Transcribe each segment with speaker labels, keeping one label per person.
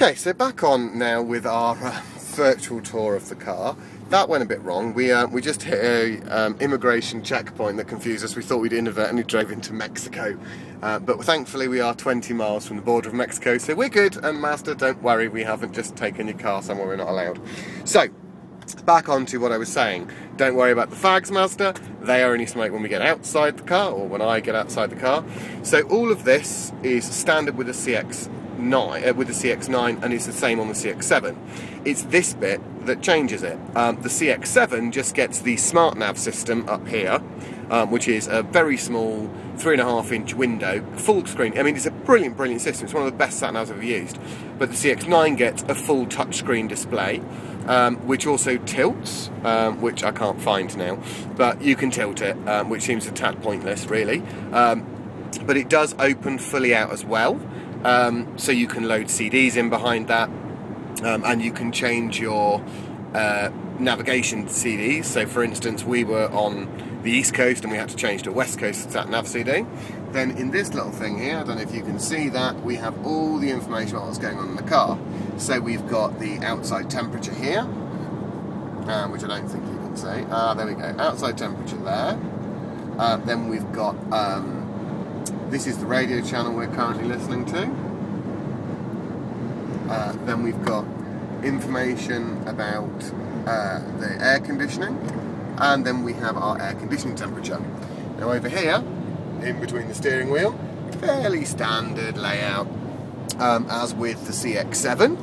Speaker 1: Okay, so back on now with our virtual tour of the car. That went a bit wrong. We just hit a immigration checkpoint that confused us. We thought we'd inadvertently drove into Mexico, but thankfully we are 20 miles from the border of Mexico, so we're good. And Mazda, don't worry, we haven't just taken your car somewhere we're not allowed. So back on to what I was saying. Don't worry about the fags, Mazda. They only smoke when we get outside the car, or when I get outside the car. So all of this is standard with the CX-9, and it's the same on the CX-7. It's this bit that changes it. The CX-7 just gets the smart nav system up here, which is a very small 3.5-inch window, full screen. I mean, it's a brilliant, brilliant system. It's one of the best sat navs I've ever used. But the CX-9 gets a full touchscreen display, which also tilts, which I can't find now, but you can tilt it, which seems a tad pointless, really. But it does open fully out as well. So you can load CDs in behind that, and you can change your navigation CDs. So for instance, we were on the East Coast and we had to change to a West Coast sat nav CD. Then in this little thing here, I don't know if you can see that, we have all the information about what's going on in the car. So we've got the outside temperature here, which I don't think you can see. There we go, outside temperature there. Then we've got this is the radio channel we're currently listening to. Then we've got information about the air conditioning, and then we have our air conditioning temperature. Now over here, in between the steering wheel, fairly standard layout, as with the CX-7.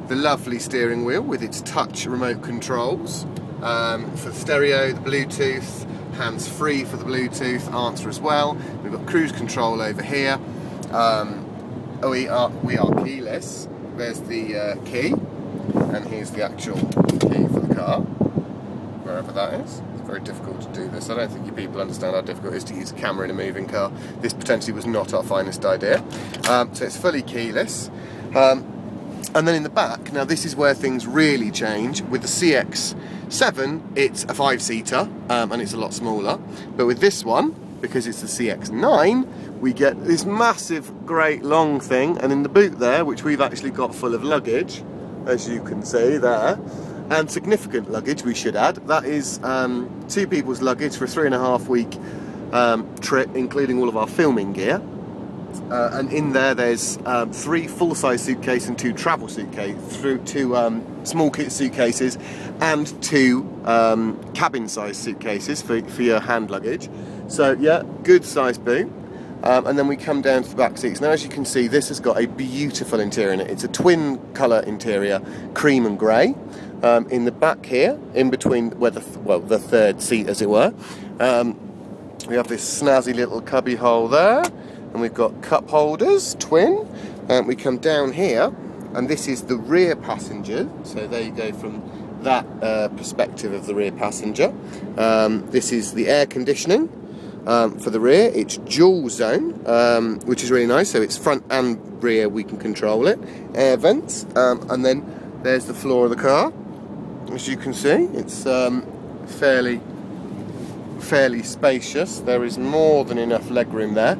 Speaker 1: The lovely steering wheel with its touch remote controls for the stereo, the Bluetooth, hands-free for the Bluetooth, answer as well. We've got cruise control over here. We are keyless. There's the key, and here's the actual key for the car, wherever that is. It's very difficult to do this. I don't think you people understand how difficult it is to use a camera in a moving car. This potentially was not our finest idea. So it's fully keyless. And then in the back, now this is where things really change. With the CX-7, it's a 5-seater, and it's a lot smaller. But with this one, because it's the CX-9, we get this massive, great long thing, and in the boot there, which we've actually got full of luggage, as you can see there, and significant luggage, we should add. That is 2 people's luggage for a 3.5-week trip, including all of our filming gear. And in there's 3 full-size suitcases and 2 travel suitcases, 2 small suitcases, and 2 cabin-sized suitcases for your hand luggage. So yeah, good size boot. And then we come down to the back seats. Now, as you can see, this has got a beautiful interior in it. It's a twin colour interior, cream and grey. In the back here, in between where the third seat, as it were, we have this snazzy little cubby hole there. And we've got cup holders, twin. We come down here, and this is the rear passenger. So there you go from that perspective of the rear passenger. This is the air conditioning for the rear. It's dual zone, which is really nice. So it's front and rear, we can control it. Air vents, and then there's the floor of the car. As you can see, it's fairly spacious. There is more than enough legroom there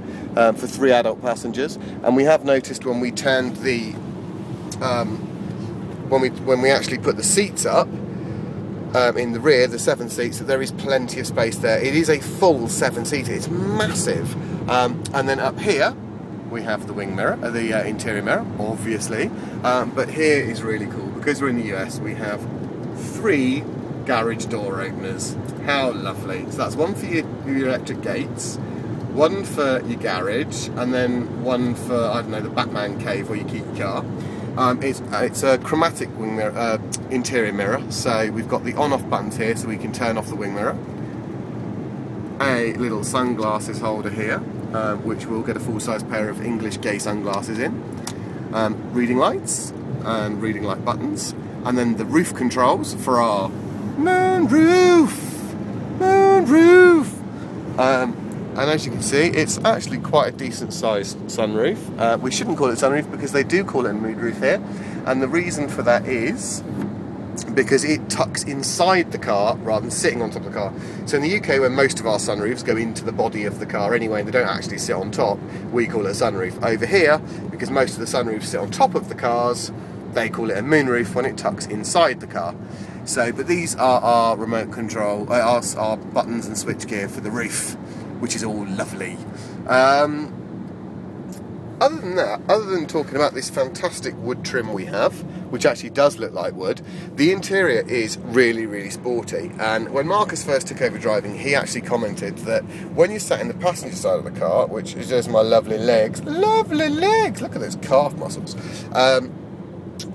Speaker 1: for 3 adult passengers, and we have noticed when we turned the when we actually put the seats up in the rear, the 7 seats, that there is plenty of space there. It is a full 7-seater. It's massive. And then up here we have the wing mirror, the interior mirror, obviously. But here is really cool because we're in the US. We have 3 garage door openers. How lovely. So that's one for your electric gates, one for your garage, and then one for, I don't know, the Batman cave where you keep your car. It's a chromatic wing mirror, interior mirror, so we've got the on-off buttons here so we can turn off the wing mirror. A little sunglasses holder here, which will get a full-size pair of English gay sunglasses in. Reading lights and reading light buttons, and then the roof controls for our moonroof. And as you can see, it's actually quite a decent sized sunroof. We shouldn't call it sunroof because they do call it a moonroof here, and the reason for that is because it tucks inside the car rather than sitting on top of the car. So in the UK, where most of our sunroofs go into the body of the car anyway and they don't actually sit on top, we call it a sunroof. Over here, because most of the sunroofs sit on top of the cars, They call it a moonroof when it tucks inside the car. So, but these are our remote control, our buttons and switchgear for the roof, which is all lovely. Other than that, other than talking about this fantastic wood trim we have, which actually does look like wood, the interior is really, really sporty. And when Marcus first took over driving, he actually commented that when you sat in the passenger side of the car, which is just my lovely legs, look at those calf muscles.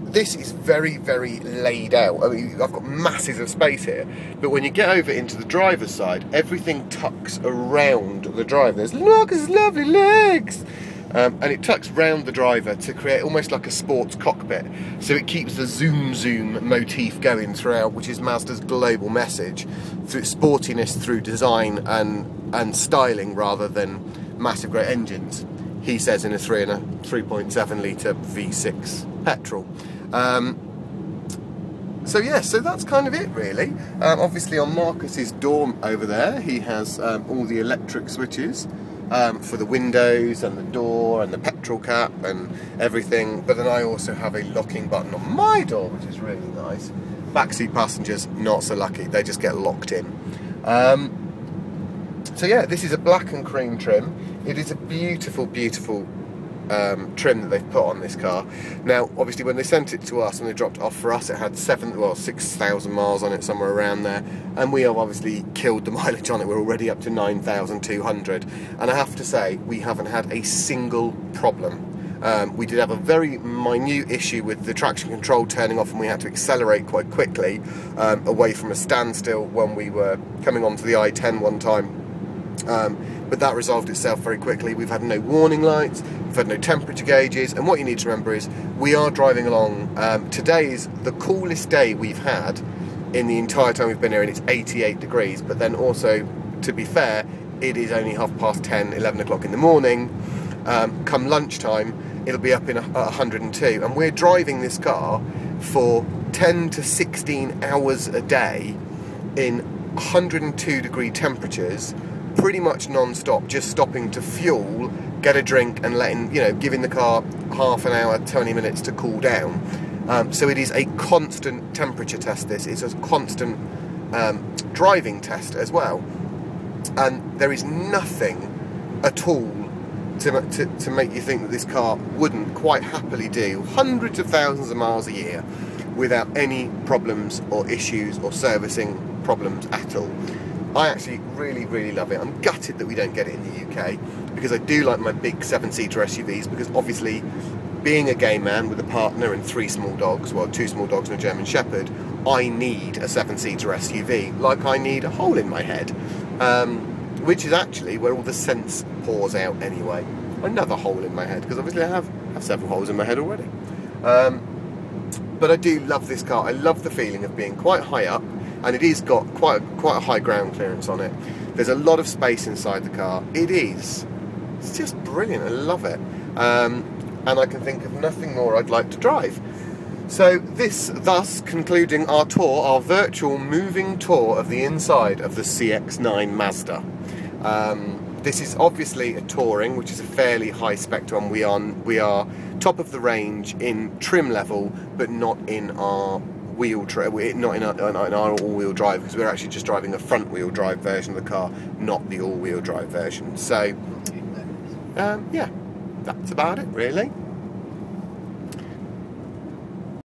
Speaker 1: This is very, very laid out. I mean, I've got masses of space here, but when you get over into the driver's side, everything tucks around the driver. Look at his lovely legs! And it tucks round the driver to create almost like a sports cockpit. So it keeps the zoom motif going throughout, which is Mazda's global message, through sportiness, through design and styling, rather than massive great engines. He says in a 3.7 litre V6 petrol. So yeah, so that's kind of it really. Obviously on Marcus's door over there, he has all the electric switches. For the windows and the door and the petrol cap and everything, but then I also have a locking button on my door, which is really nice. Backseat passengers, not so lucky, they just get locked in. So yeah, this is a black and cream trim. It is a beautiful, beautiful trim that they've put on this car. Now, obviously, when they sent it to us and they dropped it off for us, it had 6,000 miles on it, somewhere around there, and we have obviously killed the mileage on it. We're already up to 9,200, and I have to say, we haven't had a single problem. We did have a very minute issue with the traction control turning off, and we had to accelerate quite quickly away from a standstill when we were coming onto the I-10 one time. But that resolved itself very quickly. We've had no warning lights, we've had no temperature gauges, and what you need to remember is we are driving along. Today is the coolest day we've had in the entire time we've been here, and it's 88 degrees, but then also, to be fair, it is only 10:30, 11 o'clock in the morning. Come lunchtime, it'll be up in 102, and we're driving this car for 10 to 16 hours a day in 102 degree temperatures, pretty much non-stop, just stopping to fuel, get a drink, and giving the car half an hour, 20 minutes to cool down. So it is a constant temperature test. This is a constant driving test as well, and there is nothing at all to make you think that this car wouldn't quite happily do hundreds of thousands of miles a year without any problems or issues or servicing problems at all. I actually really, really love it. I'm gutted that we don't get it in the UK, because I do like my big 7-seater SUVs, because obviously being a gay man with a partner and 3 small dogs, well, 2 small dogs and a German Shepherd, I need a 7-seater SUV, like I need a hole in my head, which is actually where all the sense pours out anyway. Another hole in my head, because obviously I have several holes in my head already. But I do love this car. I love the feeling of being quite high up, and it is got quite a high ground clearance on it. There's a lot of space inside the car. It's just brilliant. I love it. And I can think of nothing more I'd like to drive. So this, thus concluding our tour, our virtual moving tour of the inside of the CX-9 Mazda. This is obviously a touring, which is a fairly high spec one. We are top of the range in trim level, but not in our not in our all-wheel drive, because we're actually just driving a front-wheel drive version of the car, not the all-wheel drive version. So, yeah, that's about it, really.